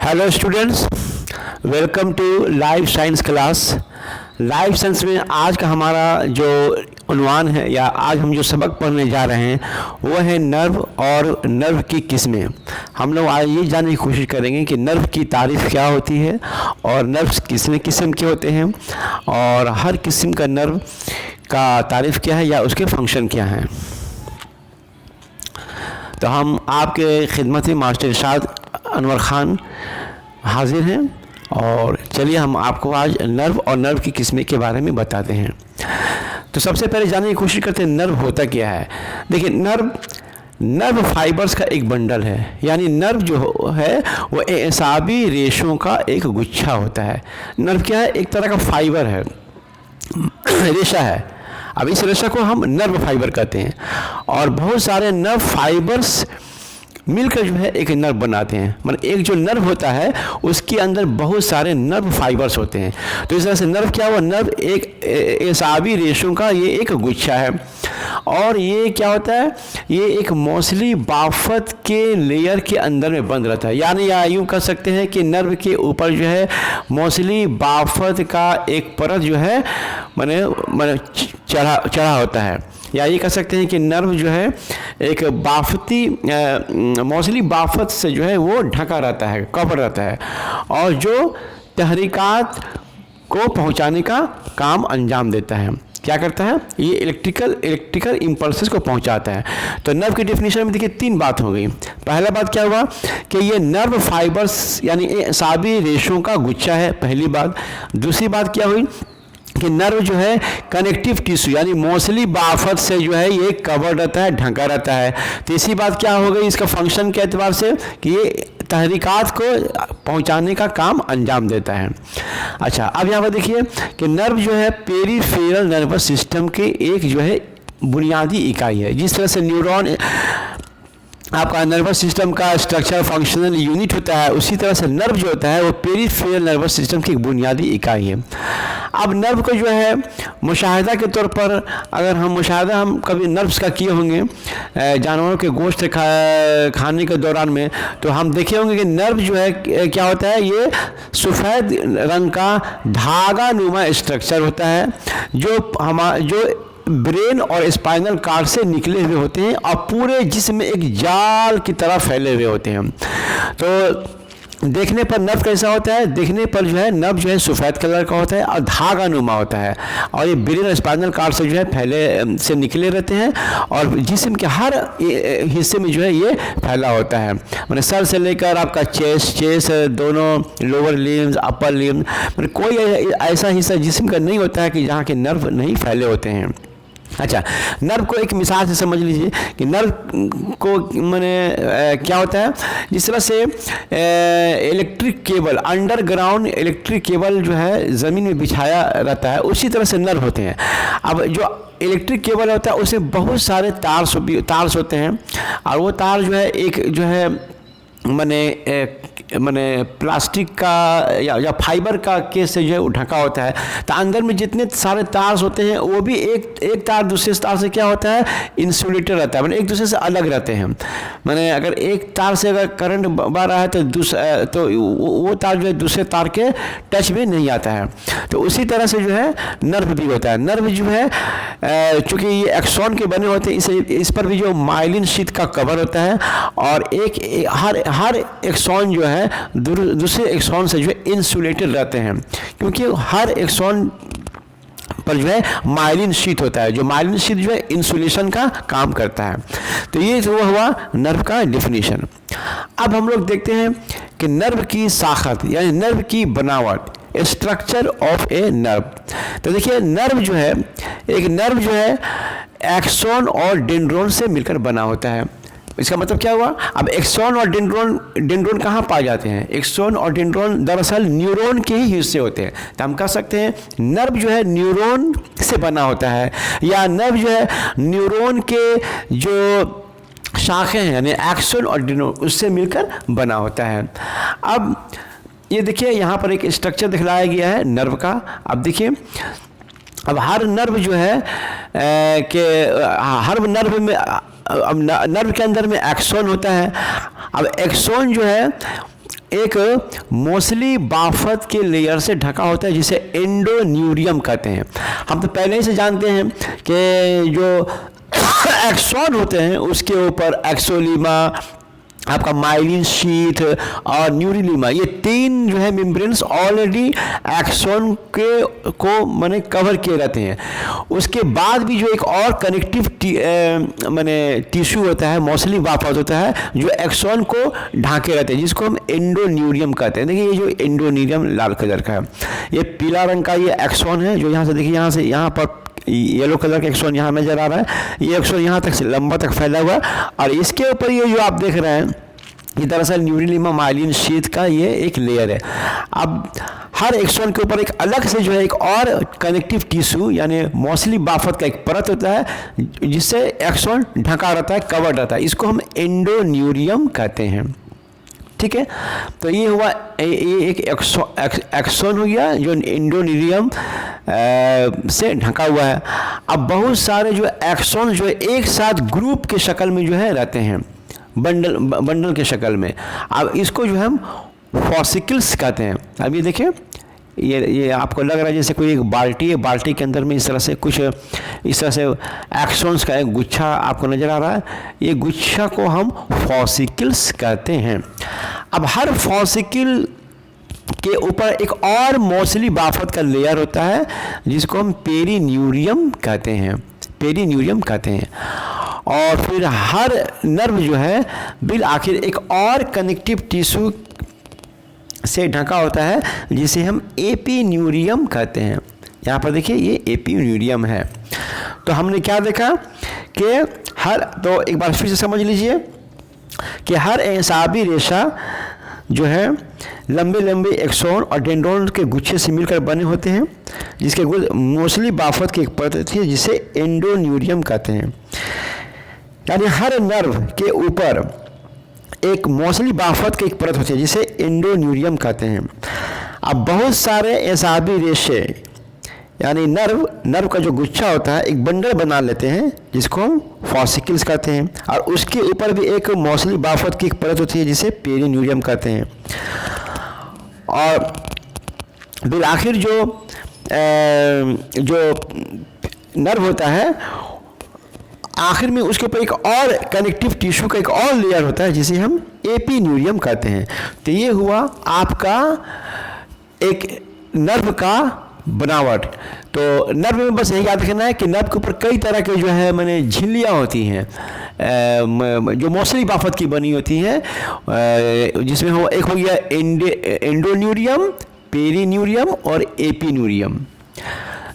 Hello students, welcome to life science class. Life science में आज का हमारा जो उन्वान है या आज हम जो सबक पढ़ने जा रहे हैं वो है नर्व और नर्व की किस्में। हम लोग आज ये जानने की कोशिश करेंगे कि नर्व की तारीफ़ क्या होती है और नर्व किस्में किस्म के होते हैं और हर किस्म का नर्व का तारीफ़ क्या है या उसके फंक्शन क्या हैं। तो हम आपके खिदमत में मास्टर इरशाद अनवर ख़ान हाजिर हैं और चलिए हम आपको आज नर्व और नर्व की किस्में के बारे में बताते हैं। तो सबसे पहले जानने की कोशिश करते हैं नर्व होता क्या है। देखिए, नर्व फाइबर्स का एक बंडल है, यानी नर्व जो है वो एसाबी रेशों का एक गुच्छा होता है। नर्व क्या है? एक तरह का फाइबर है, रेशा है। अब इस रेशा को हम नर्व फाइबर कहते हैं और बहुत सारे नर्व फाइबर्स मिलकर जो है एक नर्व बनाते हैं। मतलब एक जो नर्व होता है उसके अंदर बहुत सारे नर्व फाइबर्स होते हैं। तो इस तरह से नर्व क्या हुआ? नर्व एक एसाबी रेशों का ये एक गुच्छा है और ये क्या होता है? ये एक मौसली बाफत के लेयर के अंदर में बंद रहता है। यानी या यूँ कह सकते हैं कि नर्व के ऊपर जो है मौसली बाफत का एक परत जो है मैंने चढ़ा होता है, या ये कह सकते हैं कि नर्व जो है एक बाफती मौसली बाफत से जो है वो ढका रहता है, कवर रहता है और जो तहरीकात को पहुंचाने का काम अंजाम देता है। क्या करता है? ये इलेक्ट्रिकल इम्पल्सेस को पहुंचाता है। तो नर्व की डेफिनेशन में देखिए 3 बात हो गई। पहला बात क्या हुआ कि ये नर्व फाइबर्स यानी एसाबी रेशों का गुच्छा है, पहली बात। दूसरी बात क्या हुई कि नर्व जो है कनेक्टिव टिश्यू यानी मौसली बाफत से जो है ये कवर रहता है, ढका रहता है। तीसरी बात क्या हो गई इसका फंक्शन के एतबार से कि ये तहरीकात को पहुंचाने का काम अंजाम देता है। अच्छा, अब यहाँ पर देखिए कि नर्व जो है पेरिफेरल नर्वस सिस्टम के एक जो है बुनियादी इकाई है। जिस तरह से न्यूरॉन आपका नर्वस सिस्टम का स्ट्रक्चर फंक्शनल यूनिट होता है, उसी तरह से नर्व जो होता है वो पेरिफेरल नर्वस सिस्टम की एक बुनियादी इकाई है। अब नर्व को जो है मुशाहिदा के तौर पर अगर हम कभी नर्व्स का किए होंगे जानवरों के गोश्त खाने के दौरान में, तो हम देखे होंगे कि नर्व जो है क्या होता है? ये सफ़ेद रंग का धागा नुमा स्ट्रक्चर होता है जो ब्रेन और स्पाइनल कार्ड से निकले हुए होते हैं और पूरे जिस्म में एक जाल की तरह फैले हुए होते हैं। तो देखने पर नर्व कैसा होता है? देखने पर जो है नर्व जो है सफ़ेद कलर का होता है और धागा नुमा होता है और ये ब्रेन और स्पाइनल कार्ड से जो है फैले से निकले रहते हैं और जिस्म के हर हिस्से में जो है ये फैला होता है। मतलब सर से लेकर आपका चेस्ट दोनों लोअर लिम्स अपर लिम्स, मतलब कोई ऐसा हिस्सा जिस्म का नहीं होता है कि जहाँ के नर्व नहीं फैले होते हैं। अच्छा, नर्व को एक मिसाल से समझ लीजिए कि नर्व को क्या होता है? जिस तरह से electric cable, underground electric cable जो है ज़मीन में बिछाया रहता है, उसी तरह से नर्व होते हैं। अब जो इलेक्ट्रिक केबल होता है उसमें बहुत सारे तार्स होते हैं और वो तार जो है एक जो है माने प्लास्टिक का या फाइबर का केस से जो है ढका होता है। तो अंदर में जितने सारे तार होते हैं वो भी एक तार दूसरे तार से क्या होता है? इंसुलेटेड रहता है, एक दूसरे से अलग रहते हैं। मैंने अगर एक तार से अगर करंट बह रहा है तो वो तार जो है दूसरे तार के टच में नहीं आता है। तो उसी तरह से जो है नर्व भी होता है। नर्व जो है चूँकि ये एक्सॉन के बने होते हैं, इस पर भी जो माइलिन शीट का कवर होता है और हर एक्सॉन जो है दूसरे एक्सॉन से जो है इंसुलेटेड रहते हैं, क्योंकि हर एक्सॉन पर जो है माइलिन शीट होता है। जो माइलिन शीट जो है इंसुलेशन का काम करता है। तो ये जो हुआ नर्व का डेफिनेशन। अब हम लोग देखते हैं कि नर्व की साखत यानी नर्व की बनावट, स्ट्रक्चर ऑफ ए नर्व। तो देखिए, नर्व जो है एक्सॉन और डेंड्रोन से मिलकर बना होता है। इसका मतलब क्या हुआ? अब एक्सॉन और डेंड्रोन कहाँ पाए जाते हैं? एक्सॉन और डेंड्रोन दरअसल न्यूरॉन के ही हिस्से होते हैं। तो हम कह सकते हैं नर्व जो है न्यूरॉन से बना होता है, या नर्व जो है न्यूरॉन के जो शाखें हैं यानी एक्सॉन और डेंड्रोन उससे मिलकर बना होता है। अब ये देखिए यहाँ पर एक स्ट्रक्चर दिखलाया गया है नर्व का। अब देखिए, अब हर नर्व जो है हर नर्व में अब नर्व के अंदर में एक्सॉन होता है। अब एक्सॉन जो है एक मोस्टली बाफत के लेयर से ढका होता है जिसे एंडोन्यूरियम कहते हैं। हम तो पहले ही से जानते हैं कि जो एक्सॉन होते हैं उसके ऊपर एक्सोलीमा, आपका माइलिन शीथ और न्यूरिलीमा, ये तीन जो है मेम्ब्रेन्स ऑलरेडी एक्सॉन के को माने कवर किए रहते हैं। उसके बाद भी जो एक और कनेक्टिव माने टिश्यू होता है, मोस्टली बाफत होता है, जो एक्सॉन को ढांके रहते हैं, जिसको हम एंडोन्यूरियम कहते हैं। देखिए ये जो एंडोन्यूरियम लाल कलर का है, ये पीला रंग का ये एक्सॉन है, जो यहाँ से देखिए, यहाँ से यहाँ पर येलो कलर का एक्सॉन यहाँ नजर आ रहा है। ये एक्सॉन यहाँ तक से लंबा तक फैला हुआ है, और इसके ऊपर ये जो आप देख रहे हैं ये दरअसल न्यूरिलीमा माइलिन शीथ का ये एक लेयर है। अब हर एक्सॉन के ऊपर एक अलग से जो है एक और कनेक्टिव टिश्यू यानी मोस्टली बाफत का एक परत होता है जिससे एक्सॉन ढका रहता है, कवर रहता है, इसको हम एंडोन्यूरियम कहते हैं। ठीक है, तो ये हुआ ये एक एक्सॉन हो गया जो एंडोन्यूरियम से ढका हुआ है। अब बहुत सारे जो एक्सॉन जो एक साथ ग्रुप के शक्ल में जो है रहते हैं, बंडल के शक्ल में। अब इसको जो हम फॉसिकल्स कहते हैं। अब ये देखिए, ये आपको लग रहा है जैसे कोई एक बाल्टी है, बाल्टी के अंदर में इस तरह से कुछ इस तरह से एक्सॉन्स का एक गुच्छा आपको नज़र आ रहा है। ये गुच्छा को हम फॉसिकल्स कहते हैं। अब हर फॉसिकल के ऊपर एक और मोस्टली बाफत का लेयर होता है जिसको हम पेरिन्यूरियम कहते हैं, पेरिन्यूरियम कहते हैं। और फिर हर नर्व जो है बिल आखिर एक और कनेक्टिव टिश्यू से ढका होता है जिसे हम एपिन्यूरियम कहते हैं। यहाँ पर देखिए ये एपिन्यूरियम है। तो हमने क्या देखा कि तो एक बार फिर से समझ लीजिए कि हर एसाबी रेशा जो है लंबे लंबे एक्सॉन और डेंड्रोन के गुच्छे से मिलकर बने होते हैं, जिसके मोस्टली बाफत की एक परत होती है जिसे एंडोन्यूरियम कहते हैं। यानी हर नर्व के ऊपर एक मोस्टली बाफत की एक परत होती है जिसे एंडोन्यूरियम कहते हैं। अब बहुत सारे एसाबी रेशे यानी नर्व का जो गुच्छा होता है एक बंडल बना लेते हैं जिसको हम फॉसिकल्स कहते हैं, और उसके ऊपर भी एक मोस्टली बाफत की एक परत होती है जिसे पेरिन्यूरियम कहते हैं। और फिर आखिर जो नर्व होता है आखिर में उसके ऊपर एक और कनेक्टिव टिश्यू का एक और लेयर होता है जिसे हम एपिन्यूरियम कहते हैं। तो ये हुआ आपका एक नर्व का बनावट। तो नर्व में बस यही याद रखना है कि नर्व के ऊपर कई तरह के जो है मैंने झिल्लियाँ होती हैं जो मोस्टली बाफत की बनी होती हैं, जिसमें एक हो गया एंडोन्यूरियम, पेरिन्यूरियम और एपिन्यूरियम।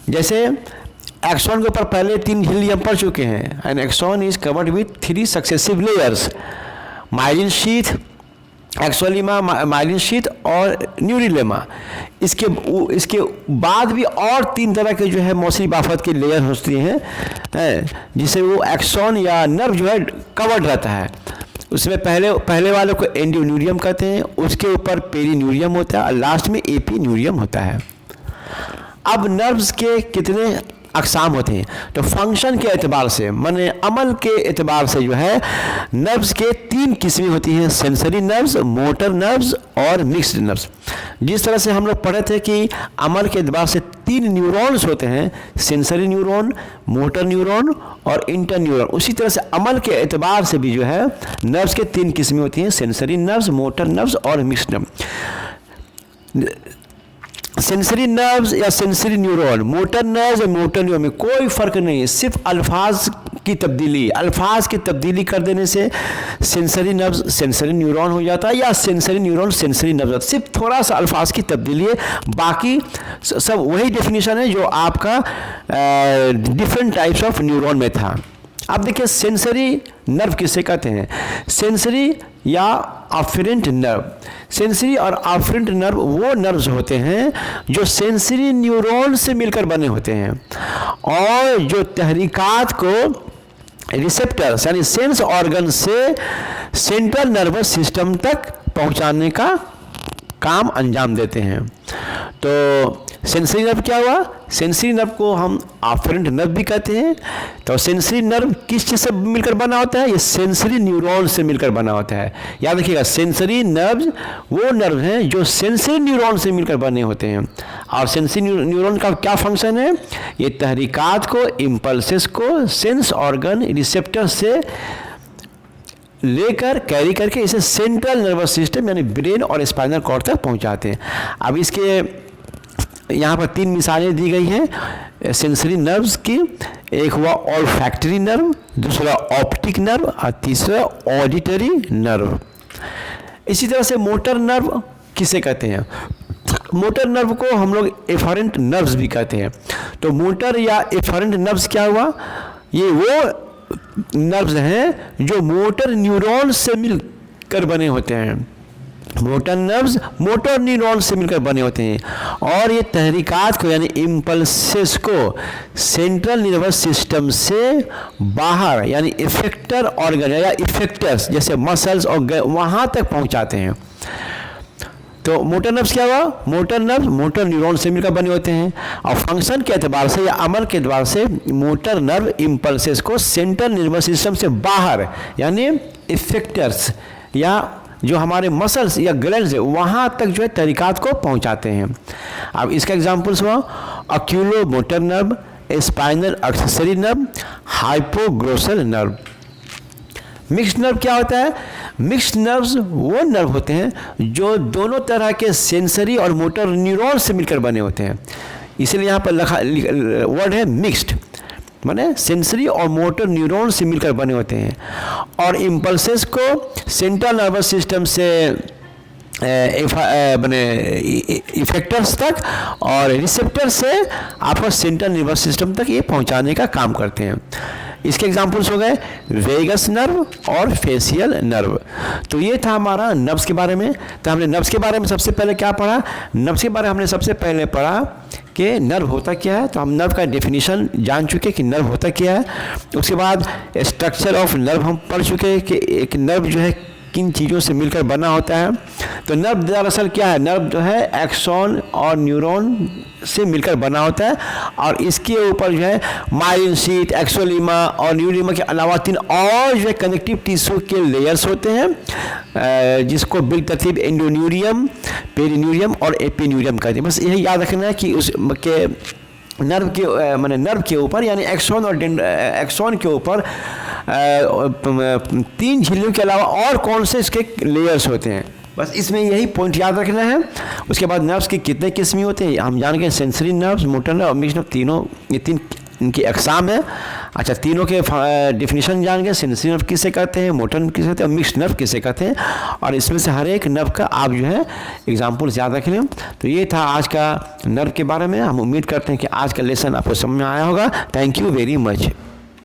जैसे एक्सॉन के ऊपर पहले 3 झिल्लियाँ पढ़ चुके हैं। An axon is covered with 3 successive layers, myelin sheath, axolemma, myelin sheath और न्यूरिलेमा। इसके बाद भी और 3 तरह के जो है मोस्टली बाफत के लेयर होती हैं जिसे वो एक्सॉन या नर्व जो है कवर्ड रहता है। उसमें पहले वाले को एंडोन्यूरियम कहते हैं, उसके ऊपर पेरिन्यूरियम होता है और लास्ट में एपिन्यूरियम होता है। अब नर्व्स के कितने अकसाम होते हैं? तो फंक्शन के एतबार से माने अमल के एतबार से जो है नर्व्स के 3 किस्में होती हैं, सेंसरी नर्व्स, मोटर नर्व्स और मिक्स्ड नर्व्स। जिस तरह से हम लोग पढ़े थे कि अमल के एतबार से 3 न्यूरॉन्स होते हैं, सेंसरी न्यूरॉन, मोटर न्यूरॉन और इंटर न्यूरॉन, उसी तरह से अमल के एतबार से भी जो है नर्व्स के 3 किस्में होती हैं, सेंसरी नर्व्स, मोटर नर्व्स और मिक्स्ड नर्व। सेंसरी नर्व्स या सेंसरी न्यूरॉन, मोटर नर्व्स और मोटर न्यूरॉन में कोई फ़र्क नहीं है, सिर्फ अल्फाज की तब्दीली कर देने से सेंसरी नर्व्स सेंसरी न्यूरॉन हो जाता है या सेंसरी न्यूरॉन सेंसरी नर्व हो जाता है। सिर्फ थोड़ा सा अल्फाज की तब्दीली है, बाकी सब वही डेफिनेशन है जो आपका डिफरेंट टाइप्स ऑफ न्यूरॉन में था। अब देखिए सेंसरी नर्व किसे कहते हैं? सेंसरी या अफरेंट नर्व। सेंसरी और अफरेंट नर्व वो नर्व्स होते हैं जो सेंसरी न्यूरॉन से मिलकर बने होते हैं और जो तहरीकात को रिसेप्टर्स यानी सेंस ऑर्गन से सेंट्रल नर्वस सिस्टम तक पहुंचाने का काम अंजाम देते हैं। तो सेंसरी नर्व क्या हुआ? सेंसरी नर्व को हम आफ्रेंट नर्व भी कहते हैं। तो सेंसरी नर्व किस चीज़ से मिलकर बना होता है? ये सेंसरी न्यूरॉन से मिलकर बना होता है। याद रखिएगा, सेंसरी नर्व वो नर्व हैं जो सेंसरी न्यूरॉन से मिलकर बने होते हैं। और सेंसरी न्यूरॉन का क्या फंक्शन है? ये तहरीकात को, इम्पल्सेस को सेंस ऑर्गन रिसेप्टर से लेकर कैरी करके इसे सेंट्रल नर्वस सिस्टम यानी ब्रेन और स्पाइनल कॉर्ड तक पहुंचाते हैं। अब इसके यहाँ पर 3 मिसालें दी गई हैं सेंसरी नर्व्स की। एक हुआ ऑल्फैक्टरी नर्व, दूसरा ऑप्टिक नर्व और तीसरा ऑडिटरी नर्व। इसी तरह से मोटर नर्व किसे कहते हैं? मोटर नर्व को हम लोग एफरेंट नर्व्स भी कहते हैं। तो मोटर या एफरेंट नर्व्स क्या हुआ? ये वो नर्व्स हैं जो मोटर न्यूरॉन से मिलकर बने होते हैं। मोटर नर्व्स मोटर न्यूरॉन से मिलकर बने होते हैं और ये तहरीकात को यानी इम्पल्सेस को सेंट्रल नर्वस सिस्टम से बाहर यानी इफेक्टर ऑर्गन या इफेक्टर्स जैसे मसल्स और वहाँ तक पहुँचाते हैं। तो मोटर नर्व्स क्या हुआ? मोटर नर्व्स मोटर न्यूरॉन से मिलकर बने होते हैं और फंक्शन के एतबार से या अमल के एतबार से मोटर नर्व इम्पल्सेस को सेंट्रल नर्वस सिस्टम से बाहर यानी इफेक्टर्स या जो हमारे मसल्स या ग्लैंड्स है वहाँ तक जो है तहरीकात को पहुँचाते हैं। अब इसका एग्जाम्पल्स हुआ oculomotor nerve, spinal accessory nerve, hypoglossal nerve. Mixed nerve क्या होता है? मिक्स्ड नर्व्स वो नर्व होते हैं जो दोनों तरह के सेंसरी और मोटर न्यूरॉन से मिलकर बने होते हैं। इसलिए यहाँ पर वर्ड है मिक्स्ड, माने सेंसरी और मोटर न्यूरॉन से मिलकर बने होते हैं और इम्पल्सेस को सेंट्रल नर्वस सिस्टम से बने इफेक्टर्स तक और रिसेप्टर से आपका सेंट्रल नर्वस सिस्टम तक ये पहुंचाने का काम करते हैं। इसके एग्जाम्पल्स हो गए वेगस नर्व और फेशियल नर्व। तो ये था हमारा नर्व्स के बारे में। तो हमने नर्व्स के बारे में सबसे पहले क्या पढ़ा? नर्व्स के बारे में हमने सबसे पहले पढ़ा कि नर्व होता क्या है। तो हम नर्व का डेफिनेशन जान चुके कि नर्व होता क्या है। उसके बाद स्ट्रक्चर ऑफ नर्व हम पढ़ चुके कि एक नर्व जो है किन चीज़ों से मिलकर बना होता है। तो नर्व दरअसल क्या है? नर्व जो है एक्सॉन और न्यूरॉन से मिलकर बना होता है और इसके ऊपर जो है माइलिन शीथ, एक्सोलीमा और न्यूरीमा के अलावा 3 और जो है कनेक्टिव टिश्यू के लेयर्स होते हैं जिसको बिल तरतीब एंडोन्यूरियम, पेरिन्यूरियम और एपिन्यूरियम कहते हैं। बस यही याद रखना है कि उस के नर्व के माने नर्व के ऊपर यानी एक्सॉन और एक्सॉन के ऊपर 3 झिल्लियों के अलावा और कौन से इसके लेयर्स होते हैं। बस इसमें यही पॉइंट याद रखना है। उसके बाद नर्व्स की कितने किस्में होते हैं हम जान गए, सेंसरी नर्व्स, मोटर नर्व और मिक्स्ड नर्व, तीनों ये 3 इनकी अकसाम है। अच्छा, तीनों के डिफिनीशन जान गए, सेंसरी नर्व किसे कहते हैं, मोटर नर्व किसे कहते हैं और मिक्स्ड नर्व किसे कहते हैं। और इसमें से हर एक नर्व का आप जो है एग्जाम्पल्स याद रख लें। तो ये था आज का नर्व के बारे में। हम उम्मीद करते हैं कि आज का लेसन आपको समझ में आया होगा। Thank you very much.